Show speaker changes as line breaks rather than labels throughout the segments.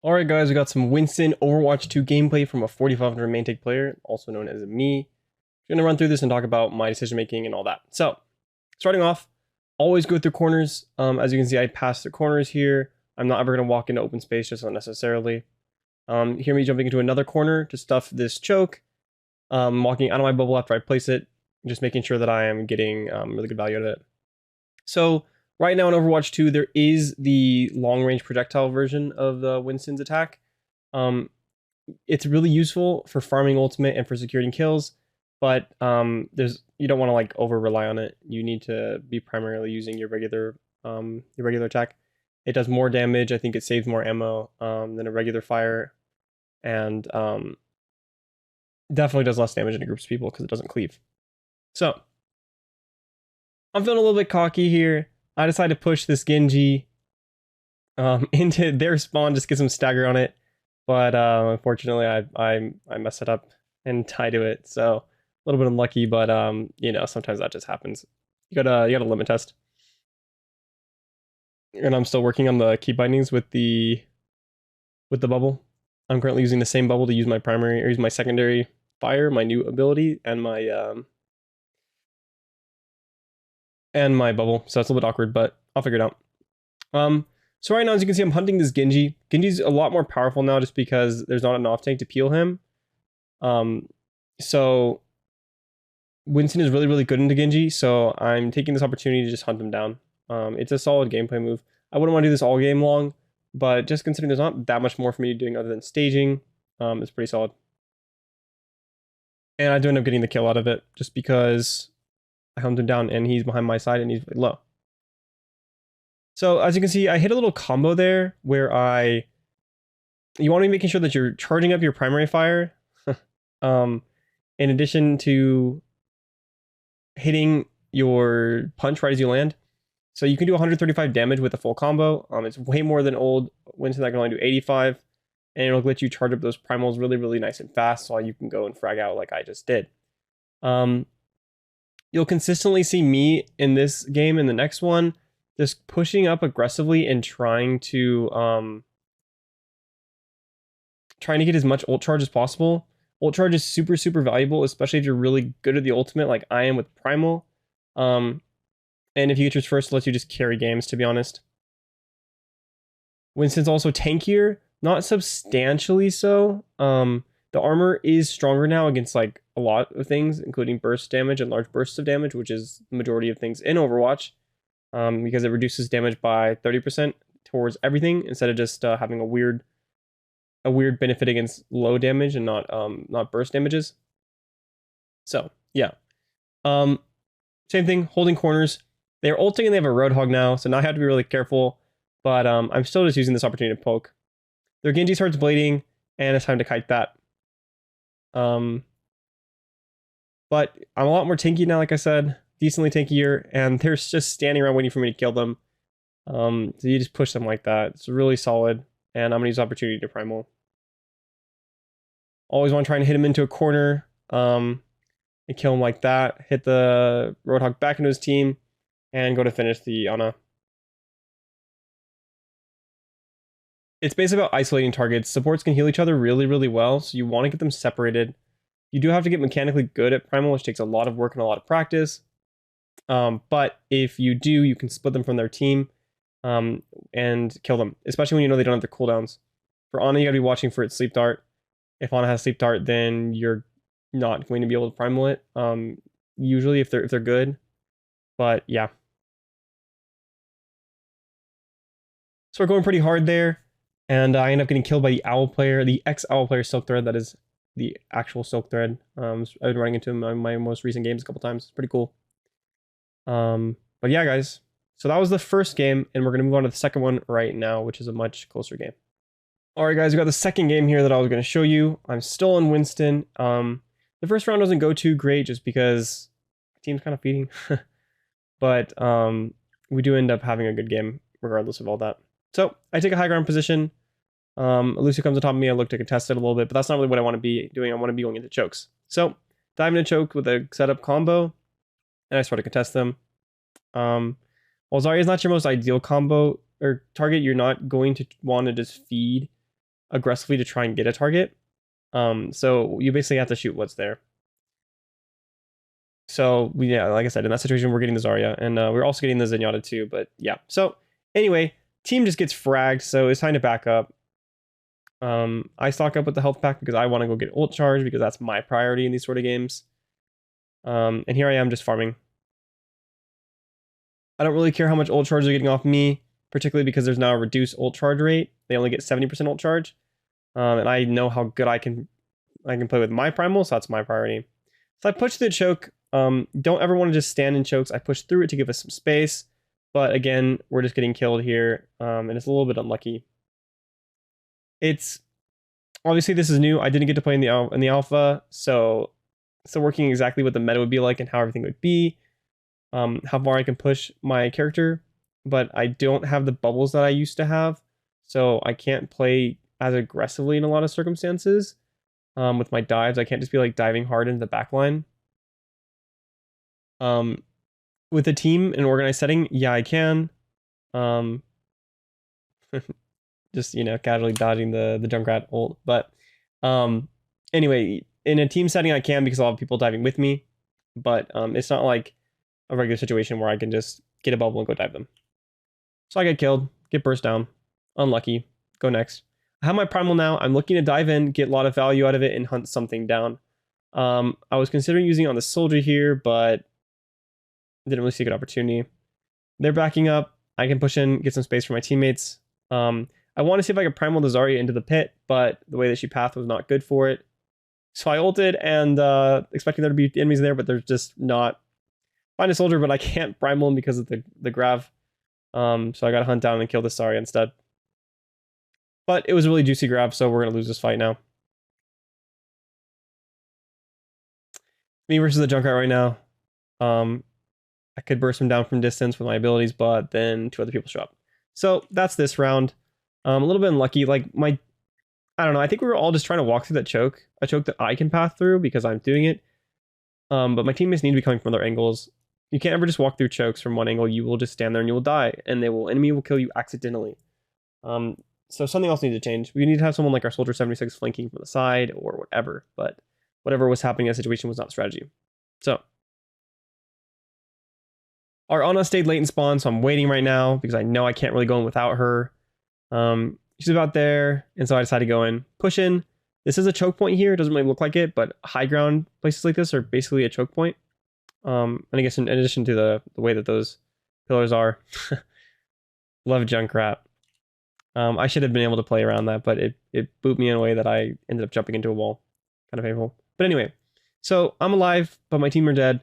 Alright guys, we got some Winston Overwatch 2 gameplay from a 4500 main tank player, also known as me. I'm going to run through this and talk about my decision making and all that. So, starting off, always go through corners. As you can see, I pass through corners here. I'm not ever going to walk into open space just unnecessarily. Hear me jumping into another corner to stuff this choke. Walking out of my bubble after I place it, just making sure that I am getting really good value out of it. So, right now in Overwatch 2, there is the long-range projectile version of the Winston's attack. It's really useful for farming ultimate and for securing kills, but you don't want to like over rely on it. You need to be primarily using your regular attack. It does more damage. I think it saves more ammo than a regular fire, and definitely does less damage in groups of people because it doesn't cleave. So I'm feeling a little bit cocky here. I decided to push this Genji into their spawn, just get some stagger on it. But unfortunately, I messed it up and tied to it. So a little bit unlucky, but you know, sometimes that just happens. You gotta limit test. And I'm still working on the key bindings with the bubble. I'm currently using the same bubble to use my primary or use my secondary fire, my new ability, and my bubble. So it's a little bit awkward, but I'll figure it out. So right now, as you can see, I'm hunting this Genji. Genji's a lot more powerful now just because there's not an off tank to peel him. So Winston is really, really good into Genji, so I'm taking this opportunity to just hunt him down. It's a solid gameplay move. I wouldn't want to do this all game long, but just considering there's not that much more for me doing other than staging, it's pretty solid. And I do end up getting the kill out of it just because I hunted him down and he's behind my side and he's low. So as you can see, I hit a little combo there where you want to be making sure that you're charging up your primary fire in addition to hitting your punch right as you land. So you can do 135 damage with a full combo. It's way more than old Winston that can only do 85. And it'll let you charge up those primals really, really nice and fast so you can go and frag out like I just did. You'll consistently see me in this game and the next one just pushing up aggressively and trying to get as much ult charge as possible. Ult charge is super, super valuable, especially if you're really good at the ultimate like I am with Primal. And if you get yours first, it lets you just carry games, to be honest. Winston's also tankier, not substantially so. The armor is stronger now against like a lot of things, including burst damage and large bursts of damage, which is the majority of things in Overwatch, because it reduces damage by 30% towards everything instead of just having a weird benefit against low damage and not burst damages. So yeah, same thing, holding corners. They're ulting and they have a Roadhog now, so now I have to be really careful. But I'm still just using this opportunity to poke. Their Genji starts blading, and it's time to kite that. But I'm a lot more tanky now, like I said, decently tankier, and they're just standing around waiting for me to kill them. So you just push them like that. It's really solid, and I'm gonna use the opportunity to primal. Always want to try and hit him into a corner, and kill him like that. Hit the Roadhog back into his team, and go to finish the Ana. It's basically about isolating targets. Supports can heal each other really, really well, so you want to get them separated. You do have to get mechanically good at Primal, which takes a lot of work and a lot of practice. But if you do, you can split them from their team and kill them, especially when you know they don't have their cooldowns. For Ana, you gotta be watching for its sleep dart. If Ana has sleep dart, then you're not going to be able to Primal it. Usually if they're good. But yeah. So we're going pretty hard there. And I end up getting killed by the Owl player, the ex-Owl player Silk Thread. That is the actual Silk Thread. I've been running into him in my most recent games a couple times. It's pretty cool. But yeah, guys. So that was the first game, and we're going to move on to the second one right now, which is a much closer game. All right, guys, we got the second game here that I was going to show you. I'm still in Winston. The first round doesn't go too great just because my team's kind of feeding. But we do end up having a good game regardless of all that. So I take a high ground position. Lucio comes on top of me. I look to contest it a little bit, but that's not really what I want to be doing. I want to be going into chokes. So dive into choke with a setup combo, and I start to contest them. While Zarya is not your most ideal combo or target, you're not going to want to just feed aggressively to try and get a target. So you basically have to shoot what's there. So yeah, like I said, in that situation, we're getting the Zarya, and we're also getting the Zenyatta too. But yeah, so anyway, team just gets fragged, so it's time to back up. I stock up with the health pack because I want to go get ult charge because that's my priority in these sort of games. And here I am just farming. I don't really care how much ult charge they're getting off me, particularly because there's now a reduced ult charge rate. They only get 70% ult charge, and I know how good I can play with my primal, so that's my priority. So I push through the choke. Don't ever want to just stand in chokes. I push through it to give us some space, but again, we're just getting killed here, and it's a little bit unlucky. It's obviously this is new. I didn't get to play in the alpha, so still working exactly what the meta would be like and how everything would be, how far I can push my character, but I don't have the bubbles that I used to have, so I can't play as aggressively in a lot of circumstances. With my dives, I can't just be like diving hard into the backline. With a team in an organized setting, yeah, I can. Just, you know, casually dodging the Junkrat ult. But anyway, in a team setting, I can because I'll have people diving with me. But it's not like a regular situation where I can just get a bubble and go dive them. So I get killed, get burst down. Unlucky. Go next. I have my primal now. I'm looking to dive in, get a lot of value out of it, and hunt something down. I was considering using it on the soldier here, but didn't really see a good opportunity. They're backing up. I can push in, get some space for my teammates. I want to see if I could primal the Zarya into the pit, but the way that she pathed was not good for it. So I ulted and expecting there to be enemies there, but there's just not. Find a soldier, but I can't primal him because of the grav. So I gotta hunt down and kill the Zarya instead. But it was a really juicy grab, so we're gonna lose this fight now. Me versus the Junkrat right now. I could burst him down from distance with my abilities, but then two other people show up. So that's this round. A little bit unlucky. Like I don't know. I think we were all just trying to walk through that choke, a choke that I can path through because I'm doing it. But my teammates need to be coming from other angles. You can't ever just walk through chokes from one angle. You will just stand there and you will die, and enemy will kill you accidentally. So something else needs to change. We need to have someone like our Soldier 76 flanking from the side or whatever. But whatever was happening in that situation was not a strategy. So our Ana stayed late in spawn, so I'm waiting right now because I know I can't really go in without her. She's about there, and so I decided to go in. Push in. This is a choke point here. It doesn't really look like it, but high ground places like this are basically a choke point. And I guess in addition to the way that those pillars are. Love Junkrat. I should have been able to play around that, but it booped me in a way that I ended up jumping into a wall. Kind of painful. But anyway, so I'm alive, but my team are dead.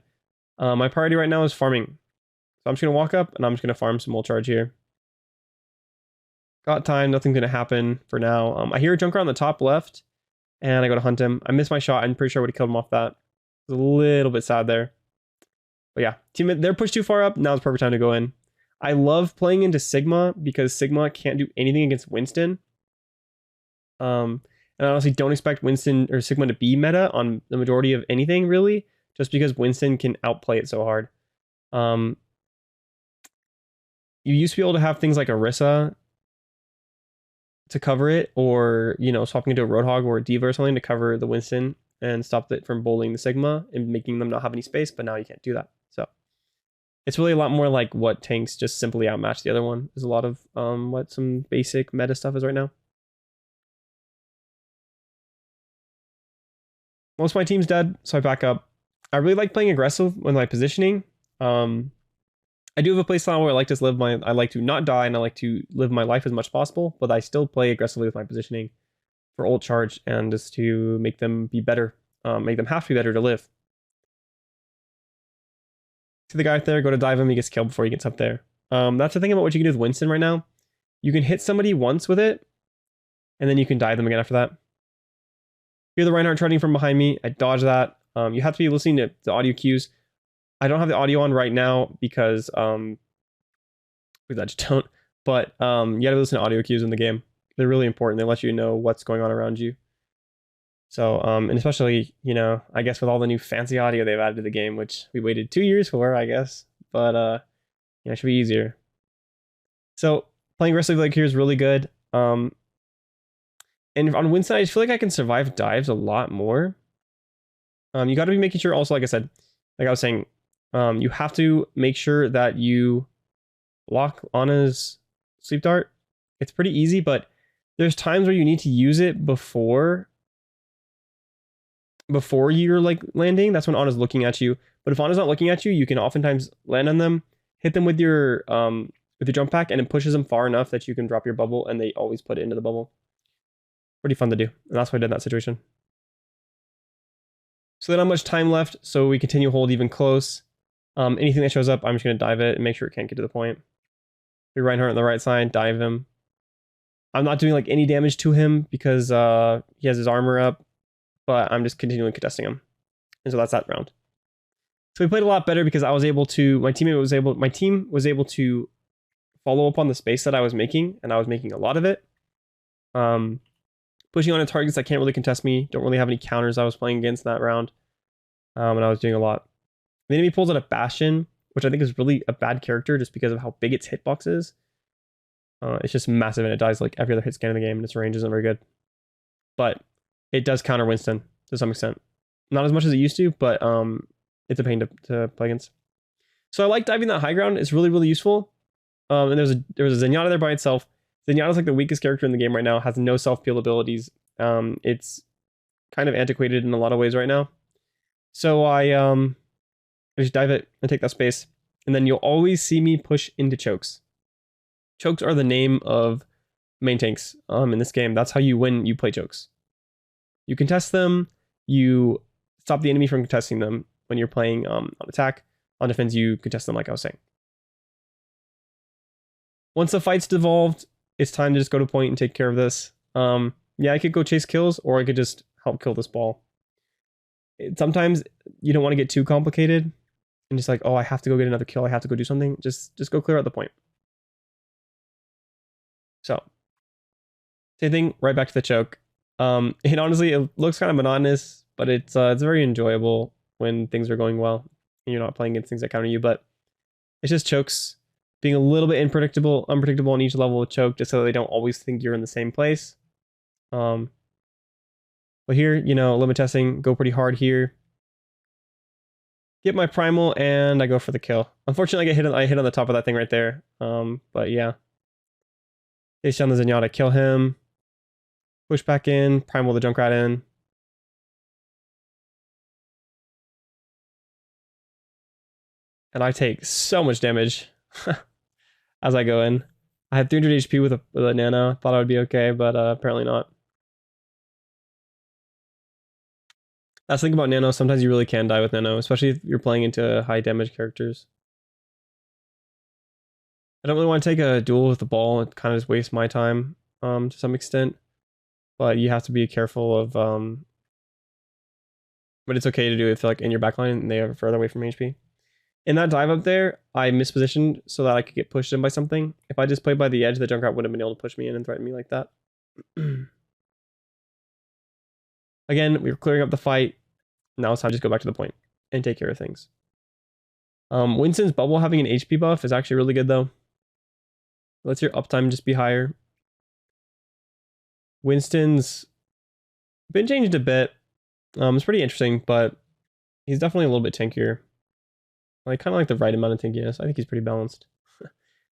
My priority right now is farming. So I'm just going to walk up, and I'm just going to farm some ult charge here. Got time, nothing's going to happen for now. I hear a Junkrat on the top left, and I go to hunt him. I missed my shot. I'm pretty sure I would have killed him off that. It was a little bit sad there. But yeah, they're pushed too far up. Now is the perfect time to go in. I love playing into Sigma because Sigma can't do anything against Winston. And I honestly don't expect Winston or Sigma to be meta on the majority of anything, really, just because Winston can outplay it so hard. You used to be able to have things like Orisa to cover it, or, you know, swapping into a Roadhog or a Diva or something to cover the Winston and stop it from bullying the Sigma and making them not have any space, but now you can't do that. So it's really a lot more like what tanks just simply outmatch the other one. There's a lot of what some basic meta stuff is right now. Most of my team's dead, so I back up. I really like playing aggressive with my positioning. I do have a playstyle where I like to not die, and I like to live my life as much as possible, but I still play aggressively with my positioning for ult charge and just to make them be better, make them have to be better to live. See the guy right there, go to dive him, he gets killed before he gets up there. That's the thing about what you can do with Winston right now. You can hit somebody once with it, and then you can dive them again after that. Hear the Reinhardt charging from behind me. I dodge that. You have to be listening to the audio cues. I don't have the audio on right now because I just don't. But you gotta listen to audio cues in the game. They're really important. They let you know what's going on around you. So and especially, you know, I guess with all the new fancy audio they've added to the game, which we waited 2 years for, I guess. But yeah, it should be easier. So playing aggressively like here is really good. And And on Winston, I feel like I can survive dives a lot more. You got to be making sure also, like I said, like I was saying, you have to make sure that you block Anna's sleep dart. It's pretty easy, but there's times where you need to use it before you're like landing. That's when Anna's looking at you. But if Anna's not looking at you, you can oftentimes land on them, hit them with your jump pack, and it pushes them far enough that you can drop your bubble, and they always put it into the bubble. Pretty fun to do, and that's what I did in that situation. So there's not much time left, so we continue hold even close. Anything that shows up, I'm just going to dive it and make sure it can't get to the point. Your Reinhardt on the right side, dive him. I'm not doing like any damage to him because he has his armor up, but I'm just continuing contesting him. And so that's that round. So we played a lot better because I was able to, my team was able to follow up on the space that I was making, and I was making a lot of it. Pushing on targets that can't really contest me, don't really have any counters I was playing against in that round. And I was doing a lot. The enemy pulls out a Bastion, which I think is really a bad character just because of how big its hitbox is. It's just massive and it dies like every other hit scan in the game, and its range isn't very good. But it does counter Winston to some extent. Not as much as it used to, but it's a pain to play against. So I like diving that high ground. It's really, really useful. And there was a Zenyatta there by itself. Zenyatta's like the weakest character in the game right now, has no self-peel abilities. It's kind of antiquated in a lot of ways right now. So I just dive it and take that space. And then you'll always see me push into chokes. Chokes are the name of main tanks in this game. That's how you win. You play chokes. You contest them. You stop the enemy from contesting them when you're playing on attack. On defense, you contest them like I was saying. Once the fight's devolved, it's time to just go to point and take care of this. Yeah, I could go chase kills, or I could just help kill this ball. Sometimes you don't want to get too complicated and just like, oh, I have to go get another kill. I have to go do something. Just go clear out the point. So, same thing, right back to the choke. And honestly, it looks kind of monotonous, but it's very enjoyable when things are going well and you're not playing against things that counter you. But it's just chokes being a little bit unpredictable on each level of choke, just so they don't always think you're in the same place. But here, you know, limit testing, go pretty hard here. Get my primal and I go for the kill. Unfortunately, I hit on the top of that thing right there. But yeah. Chase down the Zenyatta, kill him. Push back in, primal the Junkrat in. And I take so much damage as I go in. I had 300 HP with a nano. Thought I would be okay, but apparently not. That's the thing about nano. Sometimes you really can die with nano, especially if you're playing into high damage characters. I don't really want to take a duel with the ball. It kind of just wastes my time to some extent. But you have to be careful of... but it's okay to do it if like in your backline and they are further away from HP. In that dive up there, I mispositioned so that I could get pushed in by something. If I just played by the edge, the Junkrat wouldn't have been able to push me in and threaten me like that. Again, we were clearing up the fight. Now it's time to just go back to the point and take care of things. Winston's bubble having an HP buff is actually really good though. Lets your uptime just be higher. Winston's been changed a bit. It's pretty interesting, but he's definitely a little bit tankier. Like kind of like the right amount of tankiness. I think he's pretty balanced.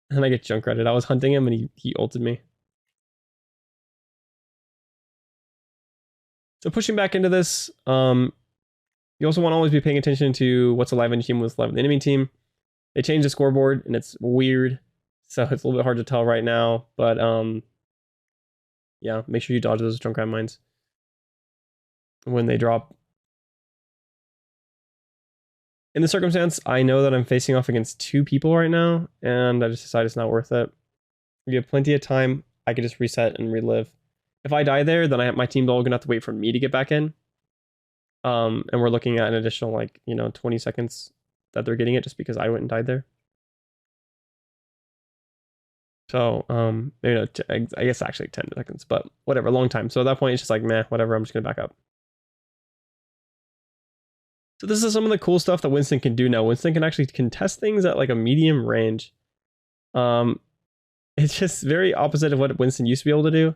And I get Junkratted. I was hunting him and he ulted me. So pushing back into this, you also want to always be paying attention to what's alive in your team, what's alive in the enemy team. They changed the scoreboard and it's weird. So it's a little bit hard to tell right now, but yeah, make sure you dodge those Junkrat mines when they drop. In this circumstance, I know that I'm facing off against 2 people right now, and I just decided it's not worth it. We have plenty of time. I could just reset and relive. If I die there, then my team's all gonna have to wait for me to get back in. And we're looking at an additional 20 seconds that they're getting it just because I went and died there. So, I guess actually 10 seconds, but whatever, long time. So at that point, it's just like, meh, whatever, I'm just gonna back up. So this is some of the cool stuff that Winston can do now. Winston can actually contest things at like a medium range. It's just very opposite of what Winston used to be able to do.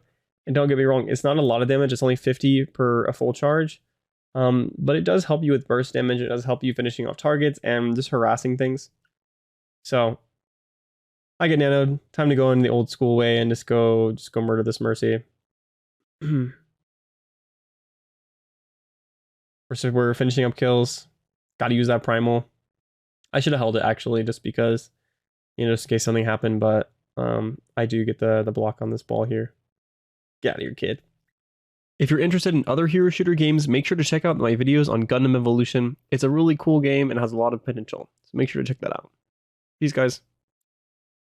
And don't get me wrong, it's not a lot of damage. It's only 50 per a full charge. But it does help you with burst damage. It does help you finishing off targets and just harassing things. So I get nanoed. Time to go in the old school way and just go murder this Mercy. We're finishing up kills. Got to use that primal. I should have held it actually, just because, you know, just in case something happened. But I do get the block on this ball here. Get out of here, kid. If you're interested in other hero shooter games, make sure to check out my videos on Gundam Evolution. It's a really cool game and has a lot of potential, so make sure to check that out. Peace, guys.